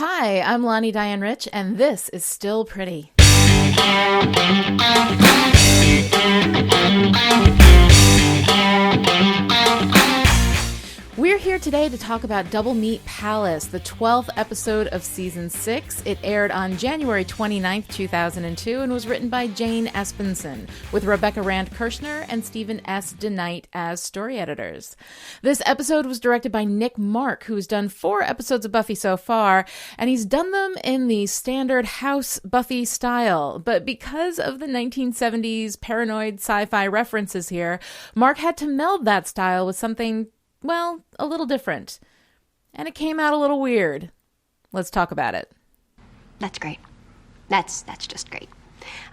Hi, I'm Lani Diane Rich, and this is Still Pretty. We're here today to talk about Doublemeat Palace, the 12th episode of Season 6. It aired on January 29th, 2002, and was written by Jane Espenson, with Rebecca Rand Kirshner and Stephen S. DeKnight as story editors. This episode was directed by MARCK, who's done 4 episodes of Buffy so far, and he's done them in the standard house Buffy style. But because of the 1970s paranoid sci-fi references here, MARCK had to meld that style with something, well, a little different. And it came out a little weird. Let's talk about it. That's great. That's just great.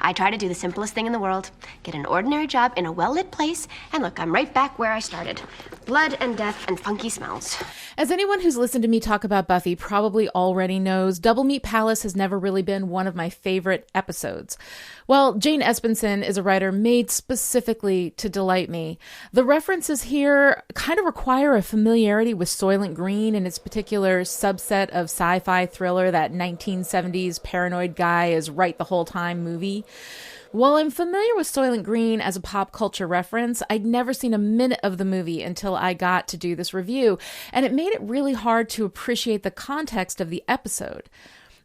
I try to do the simplest thing in the world, get an ordinary job in a well-lit place, and look, I'm right back where I started. Blood and death and funky smells. As anyone who's listened to me talk about Buffy probably already knows, Doublemeat Palace has never really been one of my favorite episodes. While Jane Espenson is a writer made specifically to delight me, the references here kind of require a familiarity with Soylent Green and its particular subset of sci-fi thriller, that 1970s paranoid guy is right the whole time movie. While I'm familiar with Soylent Green as a pop culture reference, I'd never seen a minute of the movie until I got to do this review, and it made it really hard to appreciate the context of the episode.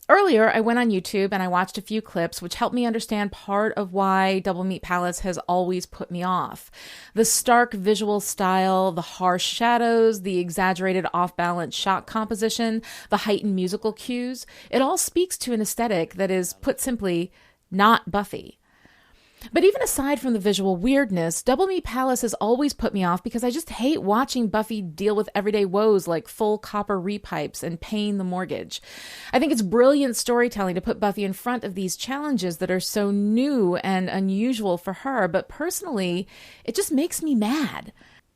Earlier, I went on YouTube and I watched a few clips which helped me understand part of why Doublemeat Palace has always put me off. The stark visual style, the harsh shadows, the exaggerated off-balance shot composition, the heightened musical cues, it all speaks to an aesthetic that is, put simply, not Buffy. But even aside from the visual weirdness, Doublemeat Palace has always put me off because I just hate watching Buffy deal with everyday woes like full copper repipes and paying the mortgage. I think it's brilliant storytelling to put Buffy in front of these challenges that are so new and unusual for her, but personally, it just makes me mad.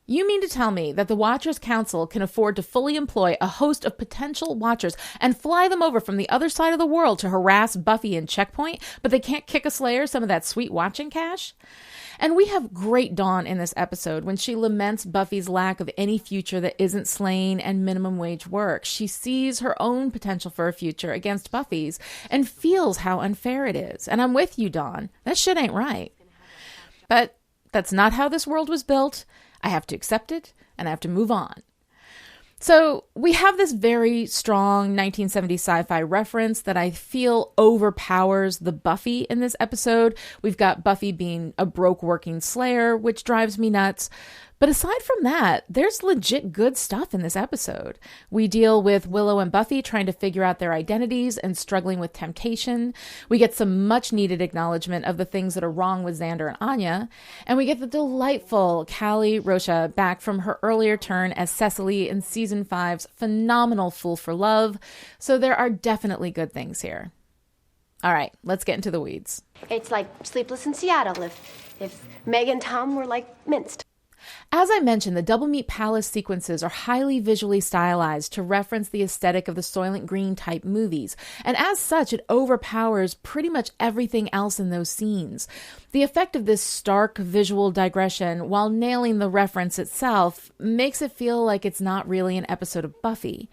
You mean to tell me that the Watchers Council can afford to fully employ a host of potential Watchers and fly them over from the other side of the world to harass Buffy in Checkpoint, but they can't kick a Slayer some of that sweet watching cash? And we have great Dawn in this episode when she laments Buffy's lack of any future that isn't slaying and minimum wage work. She sees her own potential for a future against Buffy's and feels how unfair it is. And I'm with you, Dawn. That shit ain't right. But that's not how this world was built. I have to accept it, and I have to move on. So we have this very strong 1970s sci-fi reference that I feel overpowers the Buffy in this episode. We've got Buffy being a broke working Slayer, which drives me nuts. But aside from that, there's legit good stuff in this episode. We deal with Willow and Buffy trying to figure out their identities and struggling with temptation. We get some much needed acknowledgement of the things that are wrong with Xander and Anya. And we get the delightful Callie Rocha back from her earlier turn as Cecily in Season 5's phenomenal Fool for Love. So there are definitely good things here. All right, let's get into the weeds. It's like Sleepless in Seattle if Meg and Tom were like minced. As I mentioned, the Doublemeat Palace sequences are highly visually stylized to reference the aesthetic of the Soylent Green type movies, and as such, it overpowers pretty much everything else in those scenes. The effect of this stark visual digression, while nailing the reference itself, makes it feel like it's not really an episode of Buffy.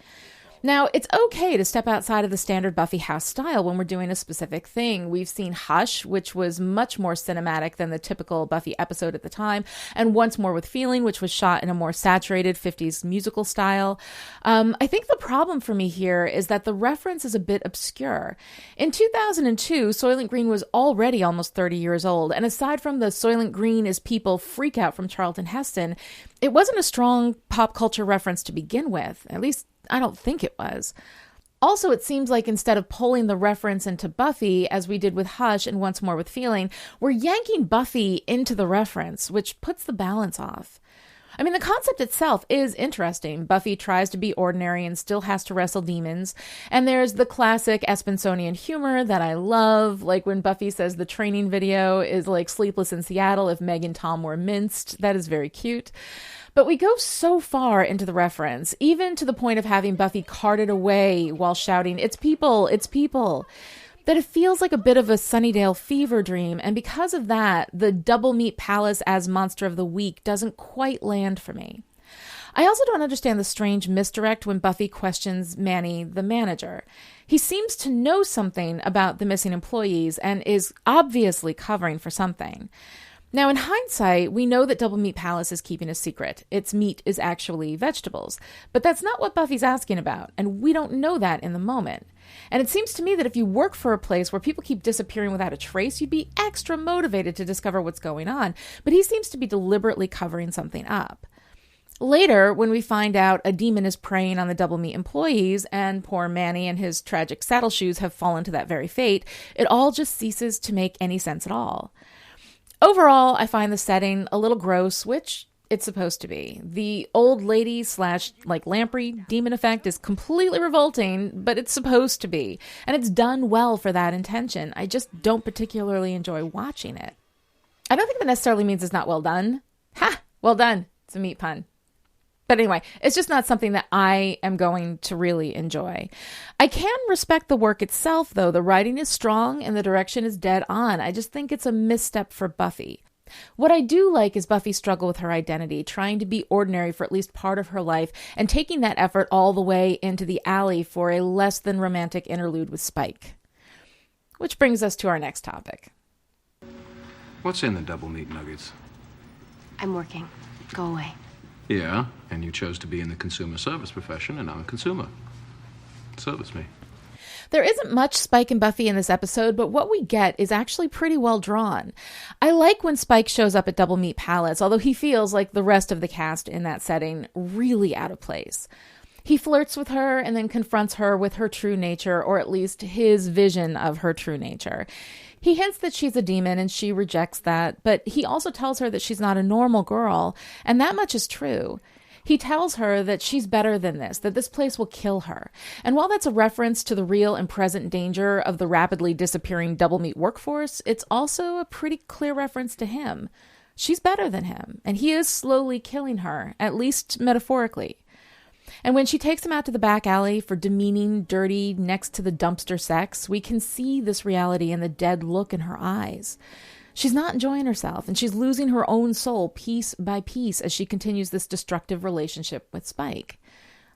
Now, it's okay to step outside of the standard Buffy house style when we're doing a specific thing. We've seen Hush, which was much more cinematic than the typical Buffy episode at the time, and Once More with Feeling, which was shot in a more saturated 50s musical style. I think the problem for me here is that the reference is a bit obscure. In 2002, Soylent Green was already almost 30 years old, and aside from the Soylent Green is people freak out from Charlton Heston, it wasn't a strong pop culture reference to begin with. At least I don't think it was. Also, it seems like instead of pulling the reference into Buffy, as we did with Hush and Once More with Feeling, we're yanking Buffy into the reference, which puts the balance off. I mean, the concept itself is interesting. Buffy tries to be ordinary and still has to wrestle demons. And there's the classic Espensonian humor that I love, like when Buffy says the training video is like Sleepless in Seattle if Meg and Tom were minced. That is very cute. But we go so far into the reference, even to the point of having Buffy carted away while shouting, "It's people, it's people," that it feels like a bit of a Sunnydale fever dream. And because of that, the Doublemeat Palace as Monster of the Week doesn't quite land for me. I also don't understand the strange misdirect when Buffy questions Manny, the manager. He seems to know something about the missing employees and is obviously covering for something. Now, in hindsight, we know that Doublemeat Palace is keeping a secret. Its meat is actually vegetables. But that's not what Buffy's asking about, and we don't know that in the moment. And it seems to me that if you work for a place where people keep disappearing without a trace, you'd be extra motivated to discover what's going on. But he seems to be deliberately covering something up. Later, when we find out a demon is preying on the Doublemeat employees and poor Manny and his tragic saddle shoes have fallen to that very fate, it all just ceases to make any sense at all. Overall, I find the setting a little gross, which it's supposed to be. The old lady / lamprey demon effect is completely revolting, but it's supposed to be. And it's done well for that intention. I just don't particularly enjoy watching it. I don't think that necessarily means it's not well done. Ha! Well done. It's a meat pun. But anyway, it's just not something that I am going to really enjoy. I can respect the work itself, though. The writing is strong and the direction is dead on. I just think it's a misstep for Buffy. What I do like is Buffy's struggle with her identity, trying to be ordinary for at least part of her life, and taking that effort all the way into the alley for a less than romantic interlude with Spike. Which brings us to our next topic. What's in the double meat nuggets? I'm working. Go away. Yeah, and you chose to be in the consumer service profession, and I'm a consumer. Service me. There isn't much Spike and Buffy in this episode, but what we get is actually pretty well drawn. I like when Spike shows up at Doublemeat Palace, although he feels like the rest of the cast in that setting really out of place. He flirts with her and then confronts her with her true nature, or at least his vision of her true nature. He hints that she's a demon and she rejects that, but he also tells her that she's not a normal girl, and that much is true. He tells her that she's better than this, that this place will kill her. And while that's a reference to the real and present danger of the rapidly disappearing Doublemeat workforce, it's also a pretty clear reference to him. She's better than him, and he is slowly killing her, at least metaphorically. And when she takes him out to the back alley for demeaning, dirty, next to the dumpster sex, we can see this reality in the dead look in her eyes. She's not enjoying herself, and she's losing her own soul piece by piece as she continues this destructive relationship with Spike.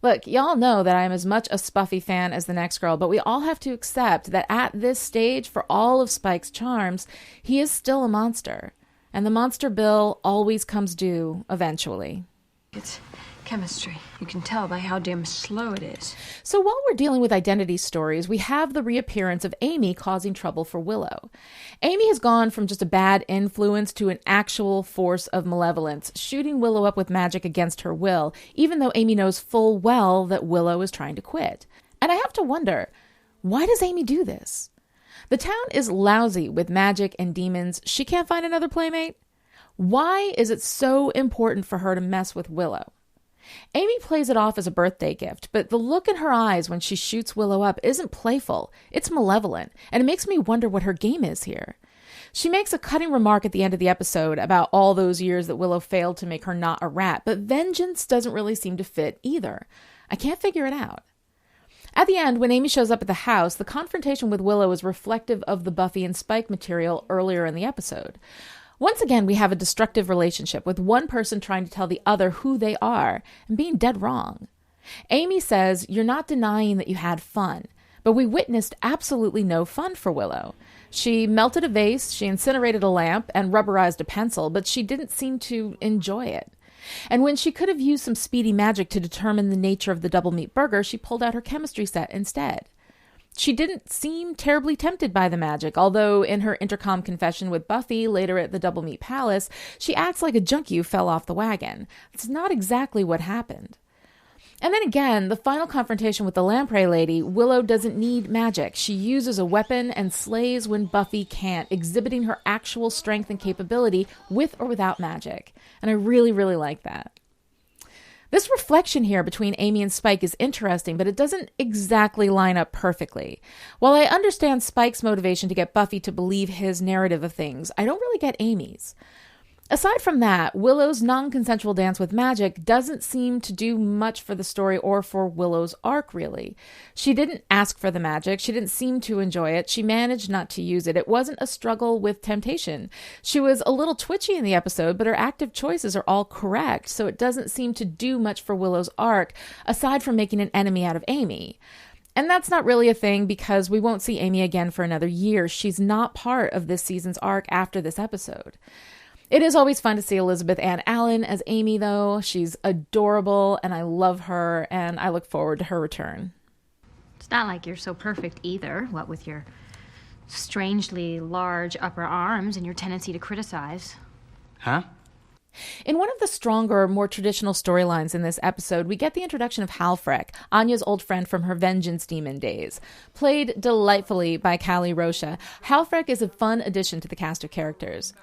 Look, y'all know that I'm as much a Buffy fan as the next girl, but we all have to accept that at this stage, for all of Spike's charms, he is still a monster. And the monster bill always comes due eventually. It's chemistry. You can tell by how damn slow it is. So while we're dealing with identity stories, we have the reappearance of Amy causing trouble for Willow. Amy has gone from just a bad influence to an actual force of malevolence, shooting Willow up with magic against her will, even though Amy knows full well that Willow is trying to quit. And I have to wonder, why does Amy do this? The town is lousy with magic and demons. She can't find another playmate. Why is it so important for her to mess with Willow? Amy plays it off as a birthday gift, but the look in her eyes when she shoots Willow up isn't playful. It's malevolent, and it makes me wonder what her game is here. She makes a cutting remark at the end of the episode about all those years that Willow failed to make her not a rat, but vengeance doesn't really seem to fit either. I can't figure it out. At the end, when Amy shows up at the house, the confrontation with Willow is reflective of the Buffy and Spike material earlier in the episode. Once again, we have a destructive relationship with one person trying to tell the other who they are and being dead wrong. Amy says, "You're not denying that you had fun," but we witnessed absolutely no fun for Willow. She melted a vase, she incinerated a lamp, and rubberized a pencil, but she didn't seem to enjoy it. And when she could have used some speedy magic to determine the nature of the double meat burger, she pulled out her chemistry set instead. She didn't seem terribly tempted by the magic, although in her intercom confession with Buffy later at the Doublemeat Palace, she acts like a junkie who fell off the wagon. It's not exactly what happened. And then again, the final confrontation with the lamprey lady, Willow doesn't need magic. She uses a weapon and slays when Buffy can't, exhibiting her actual strength and capability with or without magic. And I really, really like that. This reflection here between Amy and Spike is interesting, but it doesn't exactly line up perfectly. While I understand Spike's motivation to get Buffy to believe his narrative of things, I don't really get Amy's. Aside from that, Willow's non-consensual dance with magic doesn't seem to do much for the story or for Willow's arc, really. She didn't ask for the magic. She didn't seem to enjoy it. She managed not to use it. It wasn't a struggle with temptation. She was a little twitchy in the episode, but her active choices are all correct, so it doesn't seem to do much for Willow's arc, aside from making an enemy out of Amy. And that's not really a thing because we won't see Amy again for another year. She's not part of this season's arc after this episode. It is always fun to see Elizabeth Ann Allen as Amy, though. She's adorable, and I love her, and I look forward to her return. It's not like you're so perfect either, what with your strangely large upper arms and your tendency to criticize. Huh? In one of the stronger, more traditional storylines in this episode, we get the introduction of Halfrek, Anya's old friend from her Vengeance Demon days. Played delightfully by Callie Rocha, Halfrek is a fun addition to the cast of characters.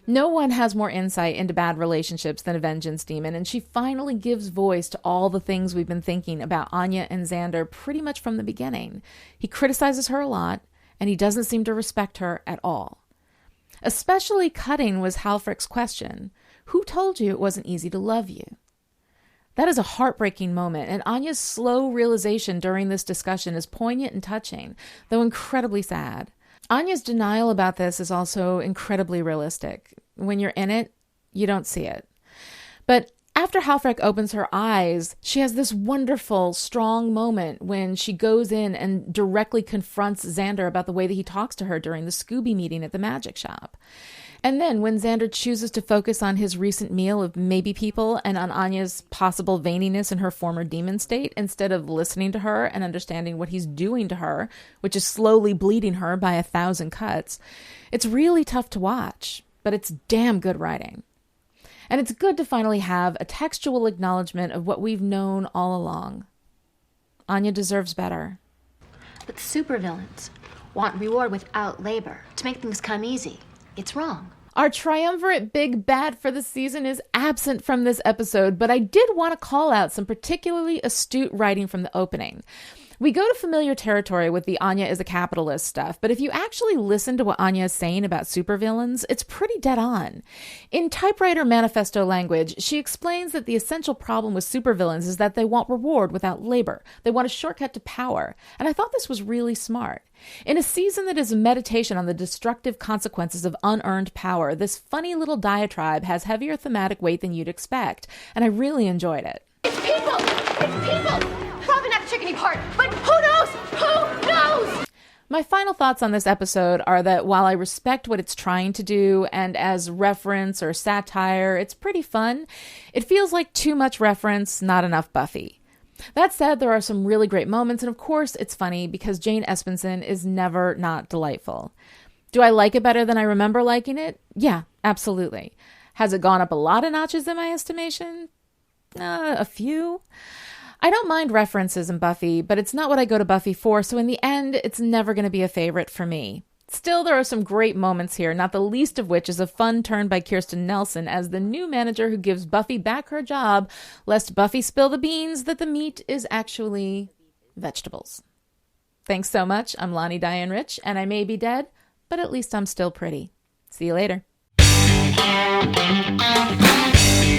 No one has more insight into bad relationships than a Vengeance Demon, and she finally gives voice to all the things we've been thinking about Anya and Xander pretty much from the beginning. He criticizes her a lot, and he doesn't seem to respect her at all. Especially cutting was Halfrek's question, "Who told you it wasn't easy to love you?" That is a heartbreaking moment, and Anya's slow realization during this discussion is poignant and touching, though incredibly sad. Anya's denial about this is also incredibly realistic. When you're in it, you don't see it. But after Halfrek opens her eyes, she has this wonderful, strong moment when she goes in and directly confronts Xander about the way that he talks to her during the Scooby meeting at the magic shop. And then when Xander chooses to focus on his recent meal of maybe people and on Anya's possible veininess in her former demon state, instead of listening to her and understanding what he's doing to her, which is slowly bleeding her by 1,000 cuts, it's really tough to watch, but it's damn good writing. And it's good to finally have a textual acknowledgement of what we've known all along. Anya deserves better. But supervillains want reward without labor to make things come easy. It's wrong. Our triumvirate big bad for the season is absent from this episode, but I did want to call out some particularly astute writing from the opening. We go to familiar territory with the Anya is a capitalist stuff, but if you actually listen to what Anya is saying about supervillains, it's pretty dead on. In typewriter manifesto language, she explains that the essential problem with supervillains is that they want reward without labor. They want a shortcut to power, and I thought this was really smart. In a season that is a meditation on the destructive consequences of unearned power, this funny little diatribe has heavier thematic weight than you'd expect, and I really enjoyed it. It's people! It's people! Probably not the chickeny part, but who knows? Who knows? My final thoughts on this episode are that while I respect what it's trying to do, and as reference or satire, it's pretty fun, it feels like too much reference, not enough Buffy. That said, there are some really great moments, and of course it's funny because Jane Espenson is never not delightful. Do I like it better than I remember liking it? Yeah, absolutely. Has it gone up a lot of notches in my estimation? A few. I don't mind references in Buffy, but it's not what I go to Buffy for, so in the end, it's never going to be a favorite for me. Still, there are some great moments here, not the least of which is a fun turn by Kirsten Nelson as the new manager who gives Buffy back her job, lest Buffy spill the beans that the meat is actually vegetables. Thanks so much. I'm Lani Diane Rich, and I may be dead, but at least I'm still pretty. See you later.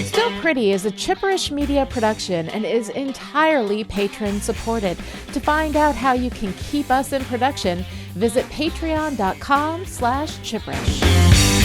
Still Pretty is a Chipperish media production and is entirely patron-supported. To find out how you can keep us in production, visit patreon.com/Chipperish.